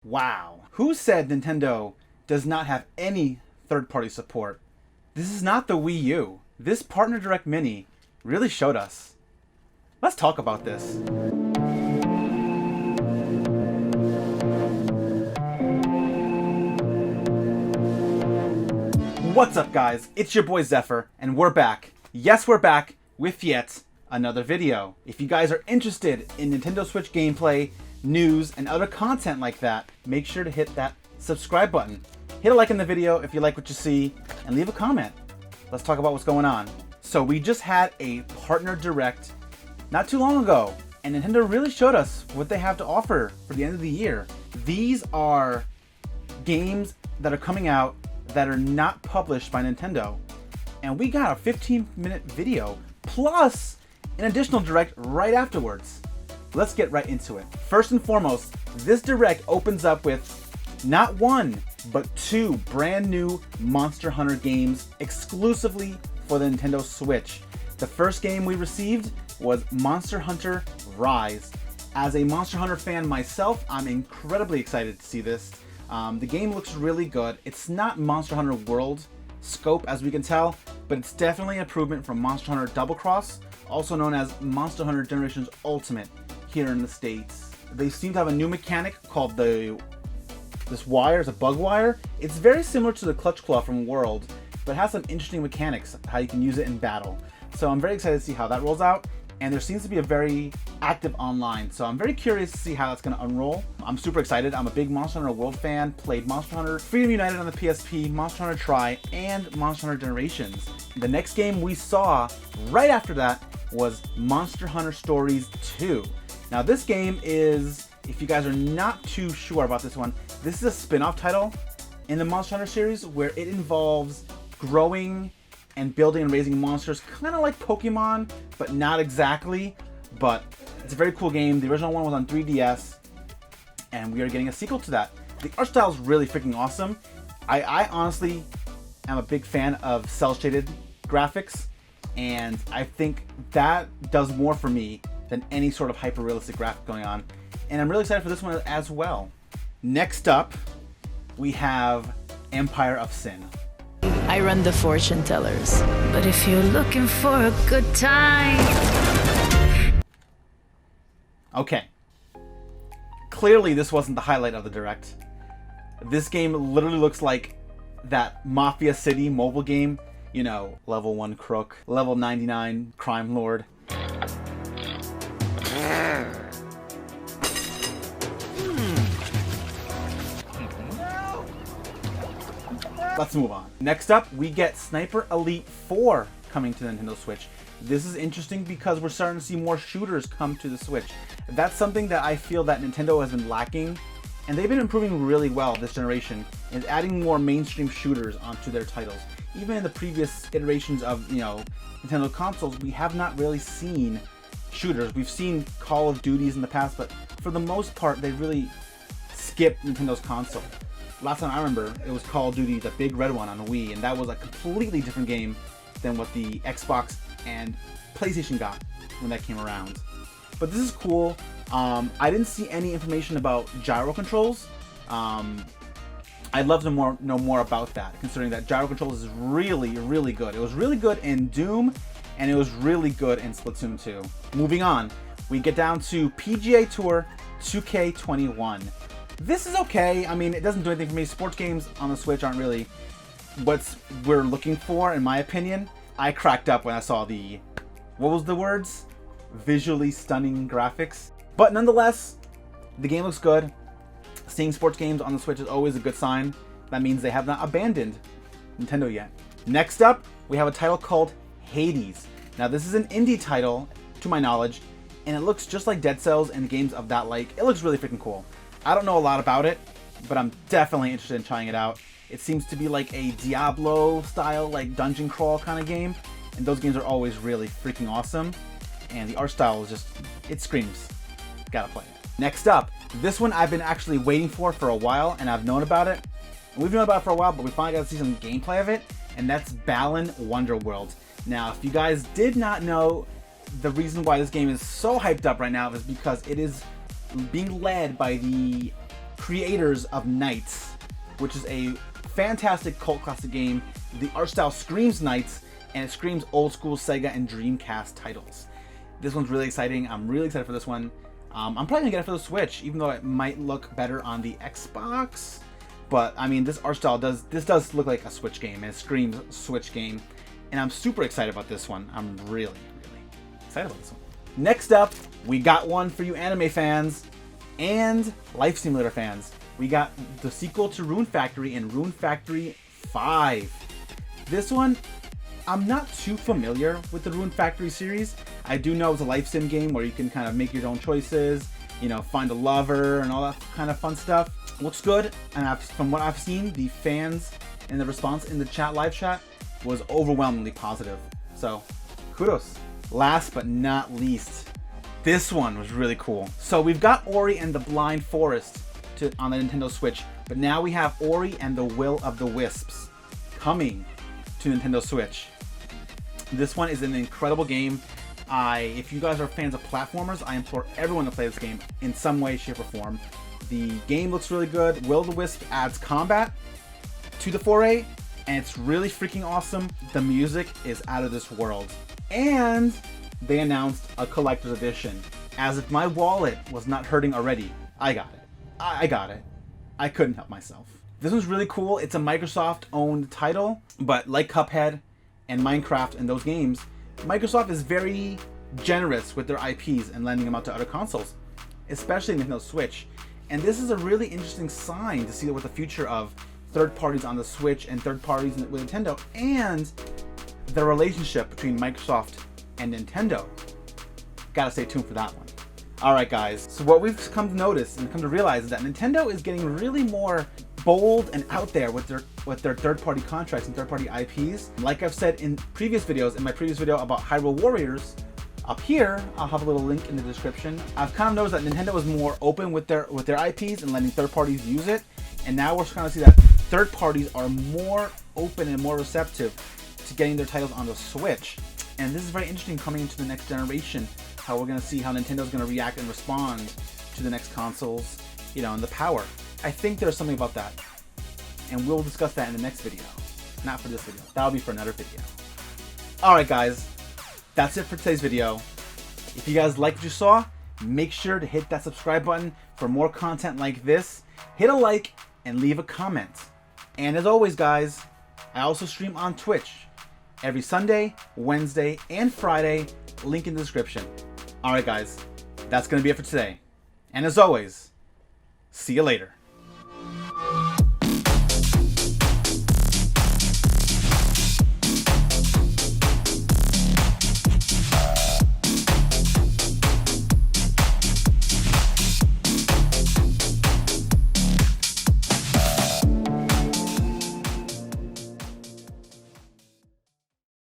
Wow. Who said Nintendo does not have any third-party support? This is not the Wii U. This Partner Direct Mini really showed us. Let's talk about this. What's up, guys? It's your boy Zephyr, and we're back. Yes, we're back with yet another video. If you guys are interested in Nintendo Switch gameplay, news, and other content like that, make sure to hit that subscribe button. Hit a like in the video if you like what you see, and leave a comment. Let's talk about what's going on. So we just had a Partner Direct not too long ago, and Nintendo really showed us what they have to offer for the end of the year. These are games that are coming out that are not published by Nintendo. And we got a 15-minute video, plus an additional Direct right afterwards. Let's get right into it. First and foremost, this Direct opens up with not one, but two brand new Monster Hunter games exclusively for the Nintendo Switch. The first game we received was Monster Hunter Rise. As a Monster Hunter fan myself, I'm incredibly excited to see this. The game looks really good. It's not Monster Hunter World scope, as we can tell, but it's definitely an improvement from Monster Hunter Double Cross, also known as Monster Hunter Generations Ultimate here in the States. They seem to have a new mechanic called this wire, is a bug wire. It's very similar to the Clutch Claw from World, but has some interesting mechanics, how you can use it in battle. So I'm very excited to see how that rolls out. And there seems to be a very active online, so I'm very curious to see how that's going to unroll. I'm super excited. I'm a big Monster Hunter World fan, played Monster Hunter Freedom United on the PSP, Monster Hunter Tri, and Monster Hunter Generations. The next game we saw right after that was Monster Hunter Stories 2. Now this game is, if you guys are not too sure about this one, this is a spin-off title in the Monster Hunter series where it involves growing and building and raising monsters, kind of like Pokemon, but not exactly. But it's a very cool game. The original one was on 3DS, and we are getting a sequel to that. The art style is really freaking awesome. I honestly am a big fan of cel-shaded graphics, and I think that does more for me than any sort of hyper-realistic graphic going on. And I'm really excited for this one as well. Next up, we have Empire of Sin. I run the fortune tellers. But if you're looking for a good time... Okay. Clearly this wasn't the highlight of the Direct. This game literally looks like that Mafia City mobile game. You know, level 1 crook, level 99 crime lord. Let's move on. Next up, we get Sniper Elite 4 coming to the Nintendo Switch. This is interesting because we're starting to see more shooters come to the Switch. That's something that I feel that Nintendo has been lacking, and they've been improving really well this generation, is adding more mainstream shooters onto their titles. Even in the previous iterations of, Nintendo consoles, we have not really seen shooters. We've seen Call of Duties in the past, but for the most part, they really skipped Nintendo's console. Last time I remember, it was Call of Duty, the big red one on the Wii, and that was a completely different game than what the Xbox and PlayStation got when that came around. But this is cool. I didn't see any information about gyro controls. I'd love to know more about that, considering that gyro controls is really, really good. It was really good in Doom, and it was really good in Splatoon 2. Moving on, we get down to PGA Tour 2K21. This is okay. I mean, it doesn't do anything for me. Sports games on the Switch aren't really what we're looking for, in my opinion. I cracked up when I saw what was the words? Visually stunning graphics. But nonetheless, the game looks good. Seeing sports games on the Switch is always a good sign. That means they have not abandoned Nintendo yet. Next up, we have a title called Hades. Now, this is an indie title, to my knowledge, and it looks just like Dead Cells and games of that like. It looks really freaking cool. I don't know a lot about it, but I'm definitely interested in trying it out. It seems to be like a Diablo style, like dungeon crawl kind of game, and those games are always really freaking awesome. And the art style is just, it screams. Gotta play it. Next up, this one I've been actually waiting for a while, and I've known about it. And we've known about it for a while, but we finally got to see some gameplay of it, and that's Ballon Wonderworld. Now, if you guys did not know, the reason why this game is so hyped up right now is because it is being led by the creators of Knights, which is a fantastic cult classic game. The art style screams Knights, and it screams old school Sega and Dreamcast titles. This one's really exciting. I'm really excited for this one. I'm probably gonna get it for the Switch, even though it might look better on the Xbox. But I mean, this art style does look like a Switch game, and it screams Switch game. And I'm super excited about this one. I'm really excited about this one. Next up, we got one for you anime fans and Life Simulator fans. We got the sequel to Rune Factory and Rune Factory 5. This one, I'm not too familiar with the Rune Factory series. I do know it's a life sim game where you can kind of make your own choices, you know, find a lover and all that kind of fun stuff. Looks good, and from what I've seen, the fans and the response in the live chat was overwhelmingly positive. So, kudos. Last but not least, this one was really cool. So we've got Ori and the Blind Forest on the Nintendo Switch, but now we have Ori and the Will of the Wisps coming to Nintendo Switch. This one is an incredible game. If you guys are fans of platformers, I implore everyone to play this game in some way, shape, or form. The game looks really good. Will of the Wisp adds combat to the foray, and it's really freaking awesome. The music is out of this world. And they announced a collector's edition. As if my wallet was not hurting already, I got it. I got it. I couldn't help myself. This one's really cool. It's a Microsoft-owned title, but like Cuphead and Minecraft and those games, Microsoft is very generous with their IPs and lending them out to other consoles, especially Nintendo Switch. And this is a really interesting sign to see what the future of third parties on the Switch and third parties with Nintendo and the relationship between Microsoft and Nintendo. Gotta stay tuned for that one. Alright guys, so what we've come to notice and come to realize is that Nintendo is getting really more bold and out there with their third-party contracts and third-party IPs. Like I've said in previous videos, in my previous video about Hyrule Warriors, up here, I'll have a little link in the description. I've kind of noticed that Nintendo is more open with their IPs and letting third parties use it. And now we're kind of see that third parties are more open and more receptive to getting their titles on the Switch. And this is very interesting coming into the next generation, how we're going to see how Nintendo's going to react and respond to the next consoles, you know, and the power. I think there's something about that. And we'll discuss that in the next video. Not for this video. That'll be for another video. Alright guys, that's it for today's video. If you guys liked what you saw, make sure to hit that subscribe button for more content like this. Hit a like and leave a comment. And as always guys, I also stream on Twitch every Sunday, Wednesday, and Friday. Link in the description. Alright guys, that's going to be it for today. And as always, see you later.